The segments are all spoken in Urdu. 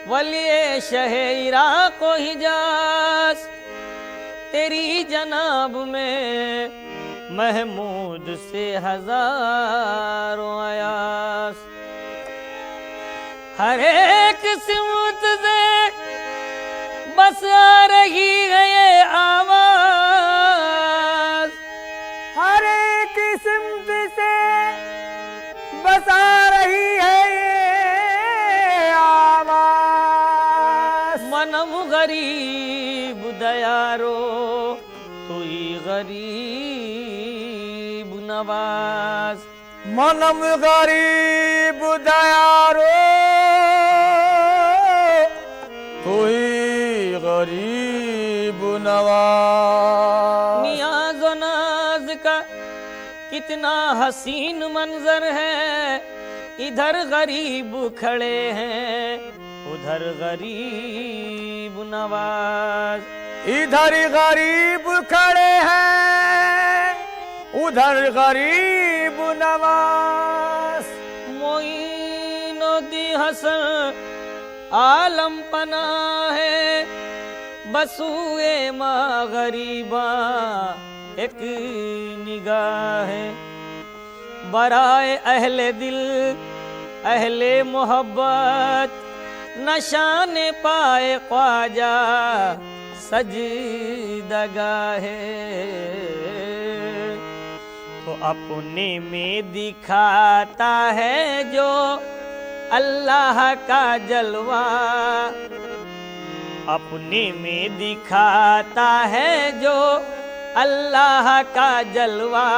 ولی شہ عراق و حجاز، تیری جناب میں محمود سے ہزاروں ایاز، ہر ایک سمت سے بس آ رہی ہے یہ آواز، ہر ایک سمت سے بس آ رہی ہے یہ آواز، منم غریب دیارو توئی غریب نواز، منم غریب دیارو کوئی غریب نواز، نیاز و ناز کا کتنا حسین منظر ہے، ادھر غریب کھڑے ہیں ادھر غریب نواز، ادھر غریب کھڑے ہیں ادھر غریب نواز، معین الدین حسن عالم پناہ ہے، بسوئے ماں غریباں ایک نگاہ ہے، برائے اہل دل اہل محبت نشان پائے خواجہ سجدگاہ ہے، تو اپنے میں دکھاتا ہے جو اللہ کا جلوہ، اپنے میں دکھاتا ہے جو اللہ کا جلوہ،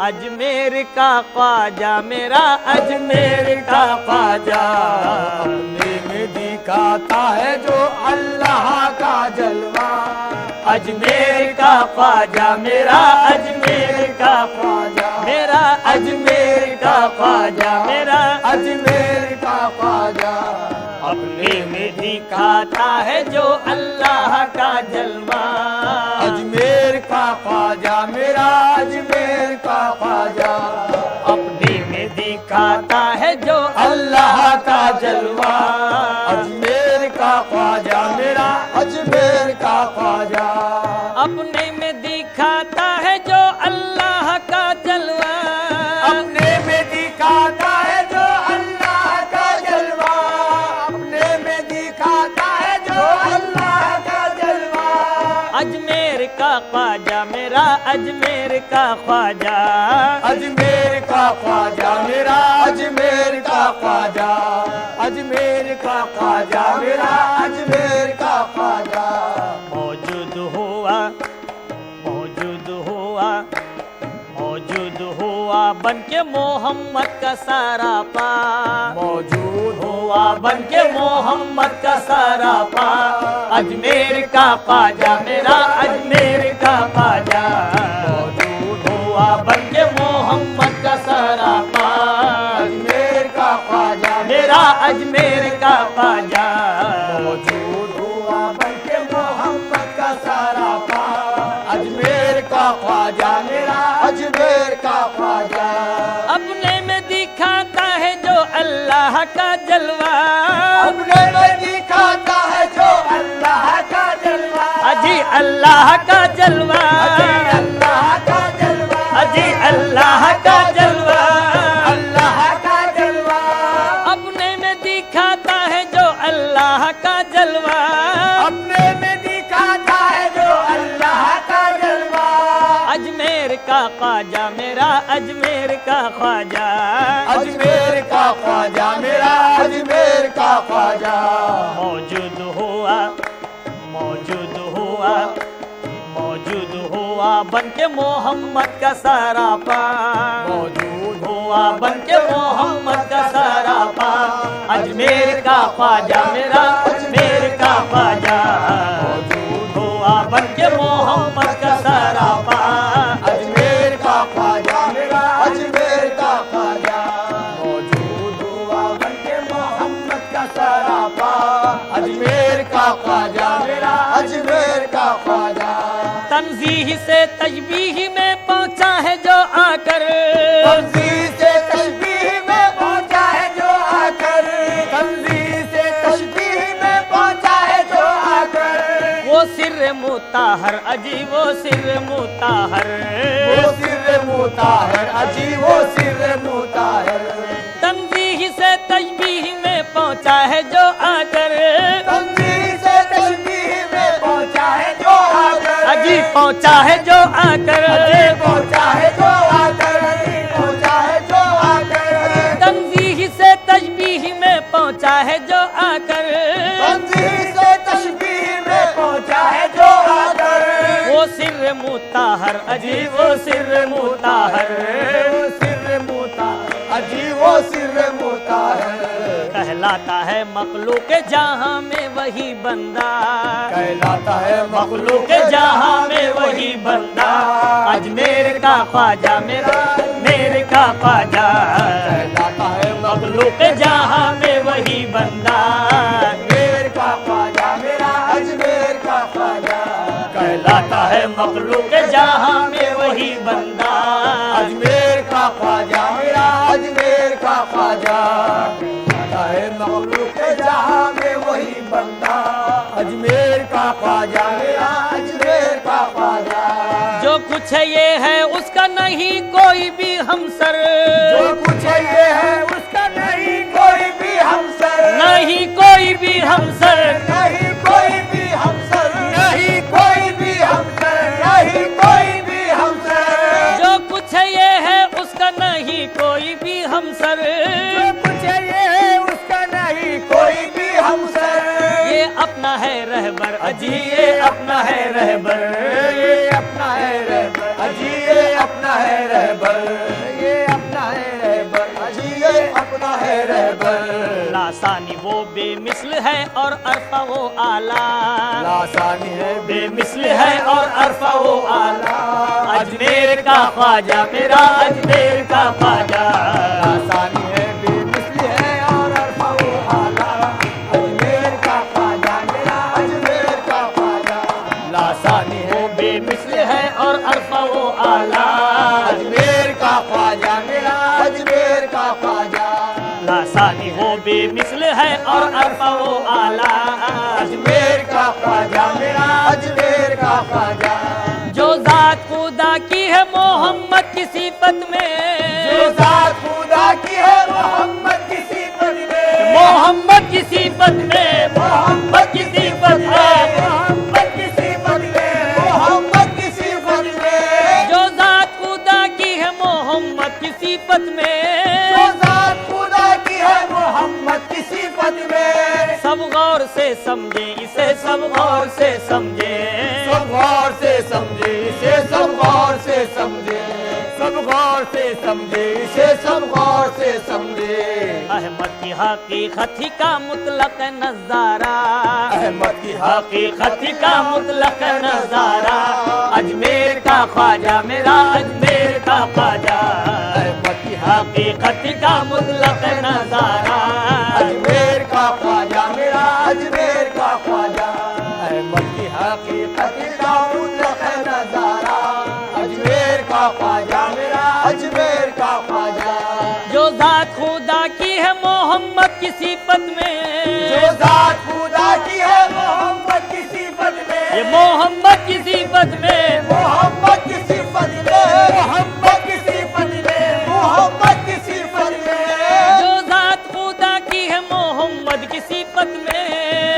اجمیر کا خواجہ میرا اجمیر کا خواجہ، اپنے میں دکھاتا ہے جو اللہ کا جلوہ، اجمیر کا خواجہ میرا اجمیر کا خواجہ میرا اجمیر کا خواجہ میرا اجمیر کا خواجہ، اپنے میں دکھاتا ہے جو اللہ کا جلوہ، اجمیر کا خواجہ میرا اجمیر کا خواجہ، اپنے میں دکھاتا ہے جو اللہ کا جلوہ، اجمیر کا خواجہ میرا اجمیر کا خواجہ، اپنے میں دکھاتا ہے جو اللہ کا جلوہ، اپنے میں دکھاتا ہے جو اللہ کا جلوہ، اپنے میں دکھاتا ہے جو اللہ کا جلوہ، اجمیر کا خواجہ میرا اجمیر کا خواجہ، اجمیر کا خواجہ میرا اجمیر کا خواجہ، اجمیر کا خواجہ میرا اجمیر کا خواجہ، موجود ہوا بن کے محمد کا سارا پا، موجود ہوا بن کے محمد کا سارا پا، اجمیر کا خواجہ میرا اجمیر کا خواجہ، موجود ہوا بن کے محمد کا سارا پا، اجمیر کا خواجہ میرا اجمیر کا خواجہ، موجود ہوا بن کے محمد کا سارا پا، اجمیر کا خواجہ میرا اجمیر کا خواجہ، اپنے میں دکھاتا ہے جو اللہ کا جلوہ، اپنے میں دکھاتا ہے جو اللہ کا جلوہ، اجی اللہ کا جلوہ، اللہ کا جلوہ، اجی اللہ کا جلوہ، اللہ کا جلوہ، اپنے میں دکھاتا ہے جو اللہ کا جلوہ، اپنے میں دکھاتا ہے جو اللہ کا جلوہ، اجمیر کا خواجہ میرا اجمیر کا خواجہ، اجمیر کا خواجہ میرا اجمیر کا خواجہ، موجود ہوا بن کے محمد کا سارا پا، موجود ہوا بن کے محمد کا سارا پا، اجمیر کا خواجہ میرا اجمیر کا خواجہ، موجود ہوا بن کے محمد کا سارا پا، اجمیر کا خواجہ میرا اجمیر کا خواجہ، موجود ہوا بن کے محمد کا سارا پا، اجمیر کا خواجہ میرا اجمیر کا خواجہ، تنزیہ سے تشبیہ میں پہنچا ہے جو آ کر، تنزیہ سے تشبیہ میں پہنچا ہے جو آ کر، تنزیہ سے تشبیہ مطہر اجی وہ سر مطہر، وہ سر مطہر اجی وہ سر مطہر، تنزیہ سے تشبیہ میں پہنچا ہے جو آ کر، تنزیہ سے تشبیہ میں پہنچا ہے جو آ کر، اجی پہنچا ہے جو آ کر، اجی پہنچا ہے جو آ کر، اجی پہنچا ہے جو آ کر، تنزیہ سے تشبیہ میں پہنچا ہے جو آ کر، تنزیہ سے تشبیہ میں پہنچا ہے جو آ کر، وہ سر مطہر اجی وہ سر مطہر، وہ سر مطہر اجی وہ سر مطہر، کہلاتا ہے مخلوق جہاں میں وہی بندہ، کہلاتا ہے مخلوق جہاں میں وہی بندہ، اجمیر کا خواجہ میرا اجمیر کا خواجہ، کہلاتا ہے مخلوق جہاں میں وہی بندہ، اجمیر کا خواجہ میرا اجمیر کا خواجہ، کہلاتا ہے مخلوق جہاں میں وہی بندہ، اجمیر کا خواجہ میرا اجمیر کا خواجہ، کہلاتا ہے مخلوق جہاں میں وہی بندہ، اجمیر کا خواجہ میرا اجمیر کا خواجہ، جو کچھ ہے یہ ہے اس کا نہیں کوئی بھی ہمسر، جو کچھ ہے یہ ہے اس کا نہیں کوئی بھی ہمسر، نہیں کوئی بھی ہمسر، نہیں کوئی بھی ہمسر، نہیں کوئی بھی ہمسر، نہیں کوئی بھی ہمسر، جو کچھ ہے یہ ہے اس کا نہیں کوئی بھی ہمسر، جو کچھ ہے یہ ہے اس کا نہیں کوئی بھی ہمسر، یہ اپنا ہے رہبر اجی یہ اپنا ہے رہبر، یہ اپنا ہے رہبر اجی یہ اپنا ہے رہبر، یہ اپنا ہے رہبر اجی یہ اپنا ہے رہبر، لاسانی وہ بے مثل ہے اور عرفہ وہ اعلیٰ، لاسانی ہے بے مثل ہے اور عرفہ وہ اعلیٰ، اجمیر کا خواجہ میرا اجمیر کا خواجہ، لاسانی ہے بے مثل ہے اور عرفہ و اعلیٰ، اجمیر کا خواجہ میرا اجمیر کا خواجہ، لاسانی وہ بے مثل ہے اور عرفہ وہ اعلیٰ، اجمیر کا خواجہ میرا اجمیر کا خواجہ، لاسانی وہ بے مثل ہے اور عرفہ وہ اعلیٰ، اجمیر کا خواجہ میرا اجمیر کا خواجہ، جو ذات خدا کی ہے محمد کی صفت میں، جو ذات خدا کی ہے محمد کی صفت میں، محمد کی صفت میں، محمد کی صفت میں، محمد کی صفت میں، محمد کی صفت میں، جو ذات خدا کی ہے محمد کی صفت میں، جو ذات خدا کی ہے محمد کی صفت میں، سب غور سے سمجھے اسے سب غور سے سمجھے، سب غور سے سمجھے اسے سب غور سے سمجھے، سب غور سے سمجھے اسے سب غور سے سمجھے، احمد کی حقیقت ہی کا مطلق نظارہ، احمد کی حقیقت ہی کا مطلق نظارہ، اجمیر کا خواجہ میرا اجمیر کا خواجہ، احمد کی حقیقت کا مطلق نظارہ، اجمیر کا خواجہ میرا اجمیر کا خواجہ، احمد کی حقیقت کا مطلق نظارہ، اجمیر کا خواجہ میرا اجمیر کا خواجہ، جو ذات خدا کی ہے محمد کی صفت میں، جو ذات خدا کی ہے محمد کی صفت میں، یہ محمد کی صفت میں، محمد کی صفت میں، محمد کی صفت میں، محمد کی صفت میں، جو ذات خدا کی ہے محمد کی صفت میں،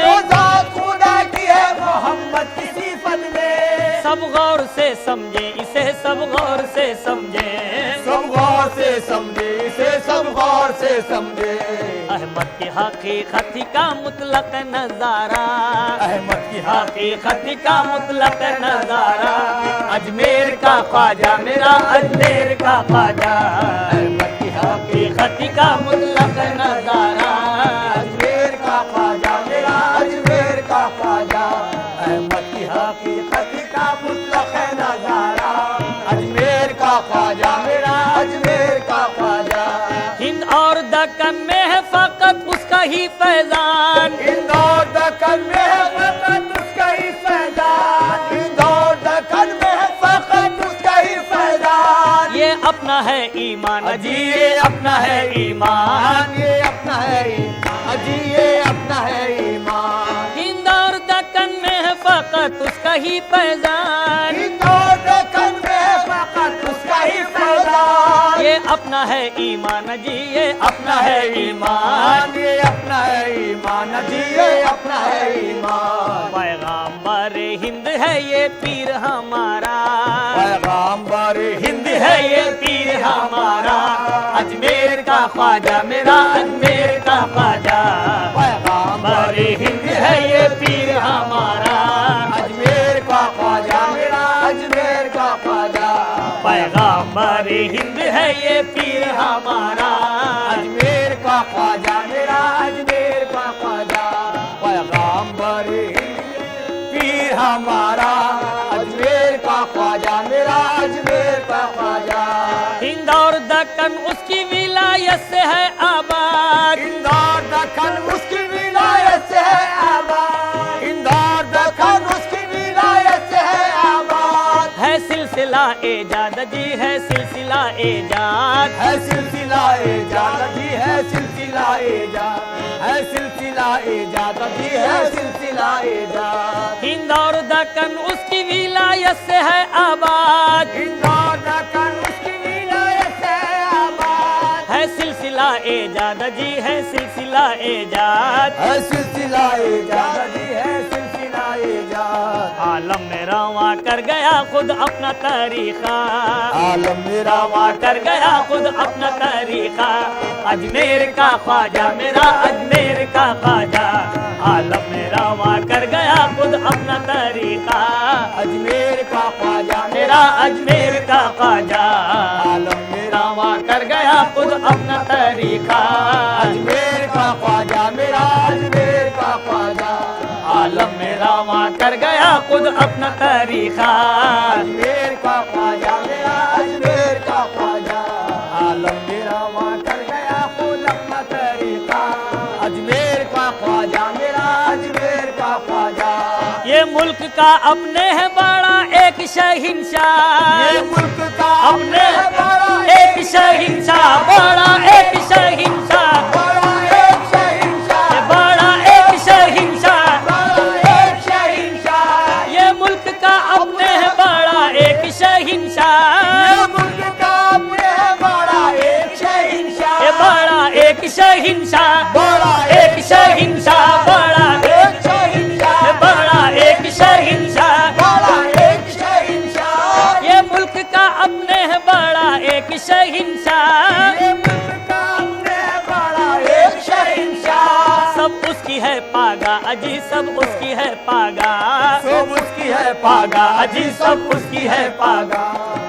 جو ذات خدا کی ہے محمد کی صفت میں، سب غور سے سمجھے اسے سب غور سے سمجھے، سب غور سے سمجھے اسے سب غور سے سمجھے، احمد کی حقیقت کا مطلق نظارہ، احمد کی حقیقت کا مطلق نظارہ، اجمیر کا خواجہ میرا اجمیر کا خواجہ، احمد کی حقیقت کا مطلق نظارہ، اجمیر کا خواجہ میرا اجمیر کا خواجہ، احمد کی حقیقت کا مطلق نظارہ، اجمیر کا خواجہ میرا اجمیر کا خواجہ، ہند اور دکن میں ہے فقط اس کا ہی فیضان، ہند اور دکن میں ہے فقط اس کا ہی فیضان، ہند اور دکن میں ہے فقط اس کا ہی فیضان، یہ اپنا ہے ایمان اجی یہ اپنا ہے ایمان، یہ اپنا ہے ایمان، اجی یہ اپنا ہے ایمان، ہند اور دکن میں ہے فقط اس کا کا ہی فیضان، ہندور دکن میں فقط اس کا ہی فیضان، یہ اپنا ہے ایمان جی، یہ اپنا ہے ایمان، یہ اپنا ہے ایمان جی، یہ اپنا ہے ایمان، پیغامبر ہند ہے یہ پیر ہمارا، پیغامبر ہند ہے یہ پیر ہمارا، اجمیر کا خواجہ میرا، اجمیر کا خواجہ، پیغامبر ہند ہے یہ پیر ہمارا، اجمیر کا خواجہ میرا، اجمیر کا خواجہ، پیغامبر ہند ہے یہ پیر ہمارا، اجمیر کا خواجہ میرا، اجمیر کا خواجہ، پیغامبر پیر ہمارا، اجمیر کا خواجہ میرا، اجمیر کا خواجہ، ہند اور دکن اس کی ولایت سے ہے آباد، ہندور دکن اس کی ولایت سے ہے آباد، ہندور دکن اس کی ولایت سے ہے آباد، ہے سلسلہ ایجاد جی، ہے سلسلہ ایجاد، ہے سلسلہ ایجاد جی، ہے سلسلہ ایجاد، ہے سلسلہ ایجاد جی، ہے سلسلہ ایجاد، ہند اور دکن اس کی ولایت سے ہے آباد، ہندور دکن اس کی ولایت سے ہے آباد، ہے سلسلہ ایجاد جی، ہے سلسلہ ایجاد، ہے سلسلہ ایجاد جی، ہے سلسلہ ایجاد، عالم میں رواں کر گیا خود اپنا طریقہ، عالم میرا رواں کر گیا خود اپنا طریقہ، اجمیر کا خواجہ میرا، اجمیر کا خواجہ، عالم میں رواں کر گیا خود اپنا طریقہ، اجمیر کا خواجہ میرا اجمیر کا خواجہ، عالم میرا رواں کر گیا خود اپنا طریقہ، اجمیر کا خواجہ میرا، اجمیر کا خواجہ، عالم میں رواں کر گیا خود اپنا طریقہ، اجمیر کا خواجہ میرا، اجمیر کا خواجہ، عالم میرا وہاں کر گیا خود اپنا طریقہ، اجمیر کا خواجہ میرا، اجمیر کا خواجہ، یہ ملک کا اپنے ہے بڑا ایک شہنشاہ، یہ ملک کا اپنے ہے بڑا ایک شہنشاہ، بڑا ایک شہنشاہ، بڑا ایک شہنشاہ، یہ بڑا ایک شہنشاہ، بڑا ایک شہنشاہ، یہ ملک کا اپنے ہے بڑا ایک شہنشاہ، یہ ملک کا اپنے ہے بڑا ایک شہنشاہ، یہ بڑا ایک شہنشاہ، بڑا ایک شہنشاہ، بڑا ایک شہنشاہ، یہ بڑا ایک شہنشاہ، بڑا ایک شہنشاہ، یہ ملک کا اپنے ہے بڑا ایک شہنشاہ، یہ ملک کا اپنے ہے بڑا ایک شہنشاہ، سب اس کی ہے پاگا اجی، سب اس کی ہے پاگا، سب اس کی ہے پاگا اجی، سب اس کی ہے پاگا،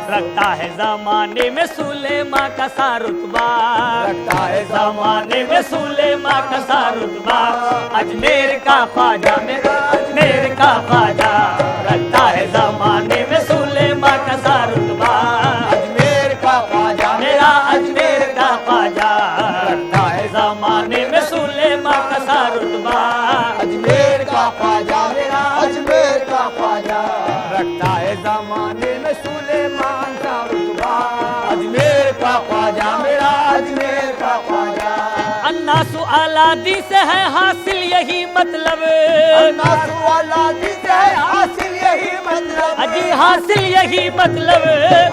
رکھتا ہے زمانے میں سلیما کا سا رتبہ، رکھتا ہے زمانے میں سلیما کا سا رتبہ، اجمیر کا خواجہ میرا، اجمیر کا خواجہ، رکھتا ہے زمانے میں سلیما کا سا رتبہ، اجمیر کا خواجہ میرا اجمیر کا خواجہ، رکھتا ہے زمانے میں سلیما کا سا رتبہ، اجمیر کا خواجہ میرا، اجمیر کا خواجہ، رکھتا ہے زمانے میں سلیمان کا رتبہ، اجمیر کا خواجہ میرا، اجمیر کا خواجہ، الناس اولادی سے ہے حاصل یہی مطلب، الناس اولادی سے حاصل یہی مطلب، اجی حاصل یہی مطلب،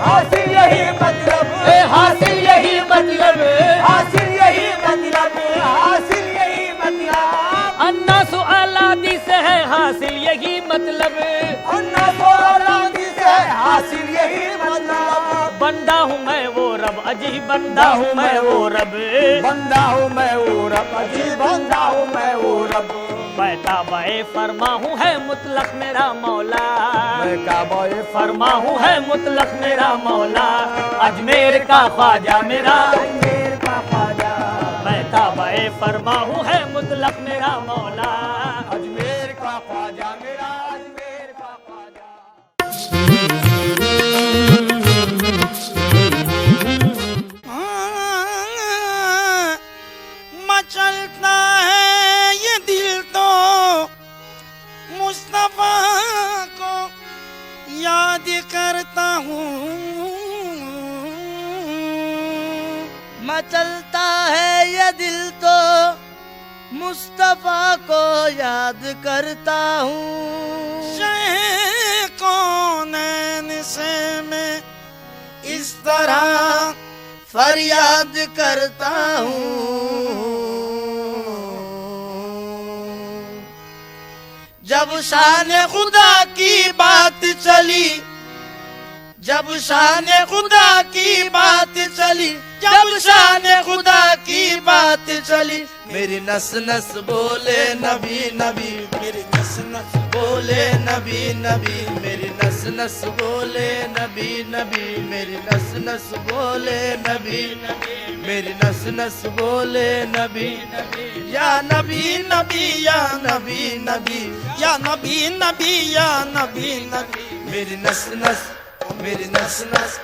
حاصل یہی مطلب، حاصل یہی مطلب، حاصل یہی مطلب، حاصل یہی مطلب، الناس اولادی سے ہے حاصل یہی مطلب، الناس اولادی سے حاصل یہی مطلب، بندہ ہوں میں وہ رب اجی، بندہ ہوں میں وہ رب، بندہ ہوں میں وہ رب اجی، بندہ ہوں میں وہ رب، میں تابع فرما ہوں ہے مطلق میرا مولا، میں کعبہ فرما ہوں ہے مطلق میرا مولا، اجمیر کا خواجہ میرا، اجمیر کا خواجہ، میں تابع فرما ہوں ہے مطلق میرا مولا، اجمیر کا خواجہ میرا، اجمیر کا خواجہ، مچلتا ہے یہ دل تو مصطفیٰ کو یاد کرتا ہوں، مچلتا ہے یہ دل تو مصطفیٰ کو یاد کرتا ہوں، شہر کونین سے میں اس طرح فریاد کرتا ہوں، جب شان خدا کی بات چلی، جب شان خدا کی بات چلی، جب شان خدا کی بات چلی، میری نس نس بولے نبی نبی، میری نس نس بولے نبی نبی، میری نس نس بولے نبی نبی، میری نس نس بولے نبی نبی، میری نس نس بولے نبی نبی، یا نبی نبی یا نبی نبی، یا نبی نبی یا نبی نبی، میری نس نس، میری نس نس،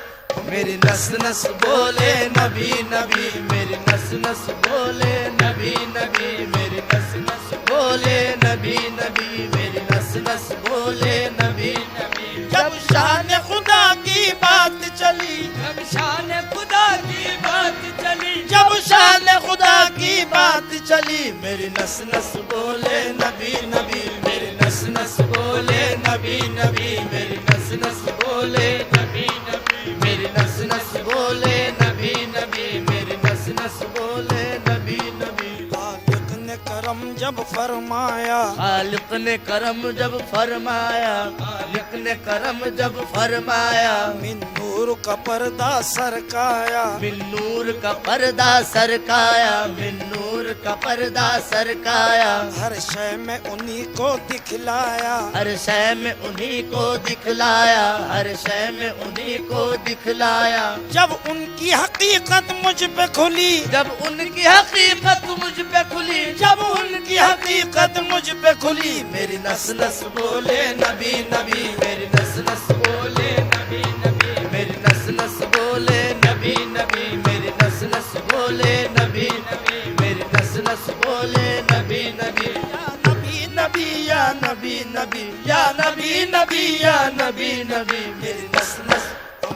میری نس نس بولے نبی نبی، میری نس نس بولے نبی نبی، میری نس نس بولے نبی نبی، میری نس نس بولے نبی نبی، جب شان خدا کی بات چلی، جب شان خدا کی بات چلی، جب شان خدا کی بات چلی، میری نس نس بولے نبی نبی، میری نس نس بولے نبی نبی، میری نس نس بولے نبی نبی، میری نس نس بولے نبی نبی، میری نس نس بولے نبی نبی، خالق نے کرم جب فرمایا، خالق نے کرم جب فرمایا، خالق نے کرم جب فرمایا، من نور کا پردہ سرکایا، من نور کا پردہ سرکایا، من نور کا پردہ سرکایا، ہر شے میں انہی کو دکھلایا، ہر شے میں انہی کو دکھلایا، ہر شے میں انہی کو دکھلایا، جب ان کی حقیقت مجھ پہ کھلی، جب ان کی حقیقت مجھ پہ کھلی، جب ان کی حقیقت مجھ پہ کھلی، میری نس نس بولے نبی نبی، میری نس نس بولے نبی نبی، میری نس نس بولے نبی نبی، میری نس نس بولے نبی نبی، میری نس نس بولے نبی نبی، یا نبی نبی یا نبی نبی، یا نبی نبی یا نبی نبی، میری نس نس،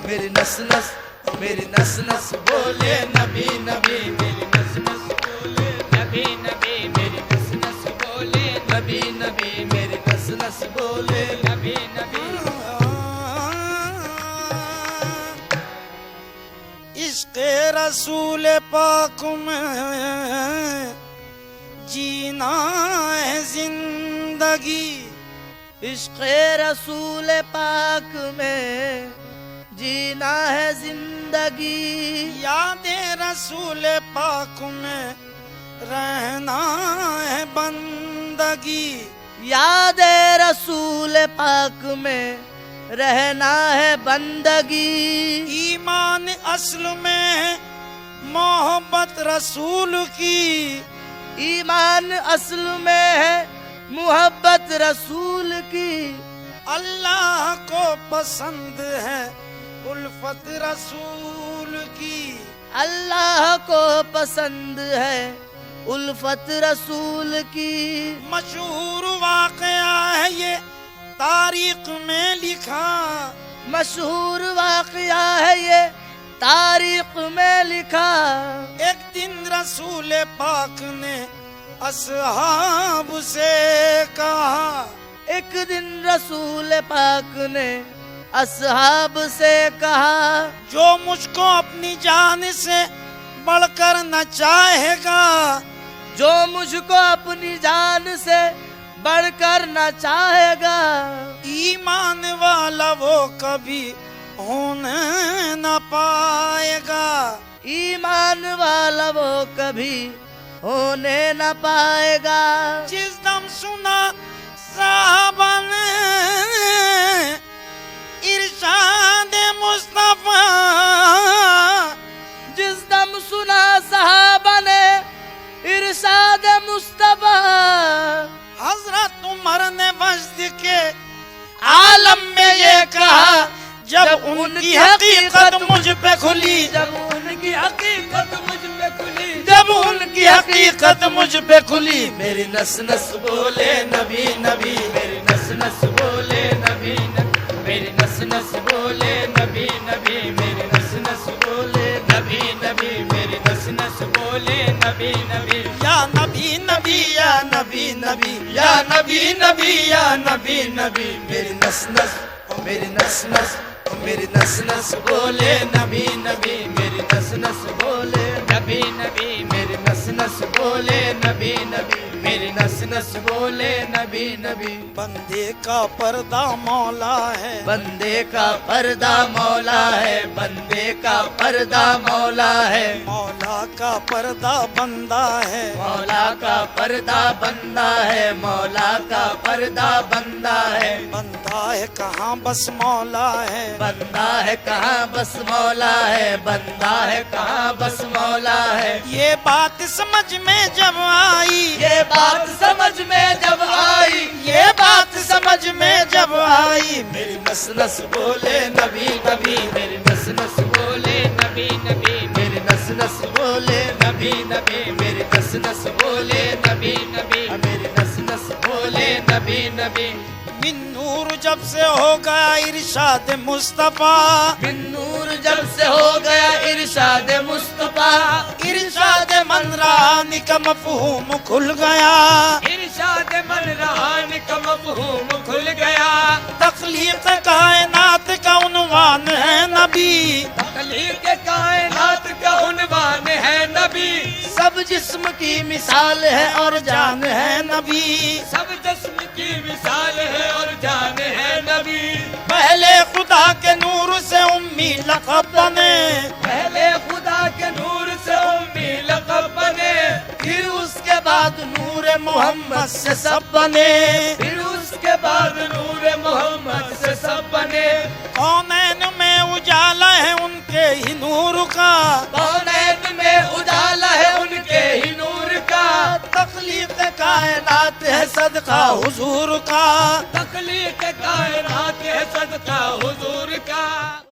میری نس نس، میری نس نس بولے نبی نبی، میری نس نس بولے نبی نبی، میری نس نس بولے نبی نبی، میری نس نس بولے نبی نبی، عشق رسول پاک میں جینا ہے زندگی، عشق رسول پاک میں جینا ہے زندگی، یاد رسول پاک میں رہنا ہے بندگی، یاد رسول پاک میں رہنا ہے بندگی، ایمان اصل میں ہے محبت رسول کی، ایمان اصل میں ہے محبت رسول کی، اللہ کو پسند ہے الفت رسول کی، اللہ کو پسند ہے الفت رسول کی، مشہور واقعہ ہے یہ تاریخ میں لکھا، مشہور واقعہ ہے یہ تاریخ میں لکھا، ایک دن رسول پاک نے اصحاب سے کہا، ایک دن رسول پاک نے اصحاب سے کہا، جو مجھ کو اپنی جان سے بڑھ کر نہ چاہے گا، جو مجھ کو اپنی جان سے بڑھ کر نہ چاہے گا، ایمان والا وہ کبھی ہونے نہ پائے گا، ایمان والا وہ کبھی ہونے نہ پائے گا، جس دم سنا صحابہ نے ارشاد مصطفیٰ، جس دم سنا صحابہ نے ارشاد مصطفیٰ، حضرت عمر نے وجد کے عالم میں یہ کہا، جب ان کی حقیقت مجھ پہ کھلی، جب ان کی حقیقت مجھ پہ کھلی، جب ان کی حقیقت مجھ پہ کھلی، میری نس نس بولے نبی نبی، میری نس نس بولے نبی نبی، میری نس نس بولے نبی نبی، میری نس نس بولے نبی نبی، میری نس نس بولے نبی نبی، یا نبی نبی یا نبی نبی، یا نبی نبی یا نبی نبی، میری نس نس، میری نس نس میری نس نس بولے نبی نبی میری نس نس بولے نبی نبی میری نس نس بولے نبی نبی میری نس نس بولے نبی نبی بندے کا پردہ مولا ہے بندے کا پردہ مولا ہے بندے کا پردہ مولا ہے مولا کا پردہ بندہ ہے مولا کا پردہ بندہ ہے مولا کا پردہ بندہ ہے بندہ ہے کہاں بس مولا ہے بندہ ہے کہاں بس مولا ہے بندہ ہے کہاں بس مولا ہے یہ بات سمجھ میں جب آئی یہ بات سمجھ میں جب آئی یہ بات سمجھ میں جب آئی میری نس نس بولے نبی نبی میری نس نس بولے نبی نبی میری نس نس بولے نبی نبی میری نس نس بولے نبی نبی میری نس نس بولے نبی نبی من نور جب سے ہو گیا ارشاد مصطفیٰ بن نور جب سے ہو گیا ارشاد مصطفیٰ ارشاد من رانی کا مفہوم کھل گیا ارشاد من رہان کا مفہوم کھل گیا تخلیق کائنات کا عنوان ہے نبی تخلیق کائنات کا عنوان ہے نبی سب جسم کی مثال ہے اور جان ہے نبی سب جسم کی مثال ہے اور جان ہے نبی پہلے خدا کے نور سے امی لقب بنے پہلے خدا کے نور سے امی لقب بنے پھر اس کے بعد نور محمد سے سب بنے پھر اس کے بعد نور محمد سے سب بنے کونین میں اجالا ہے ان کے ہی نور کا کونین میں اجالا ہے ان کے ہی نور کا تخلیق کائنات ہے صدقہ حضور کا تخلیق کائنات ہے صدقہ حضور کا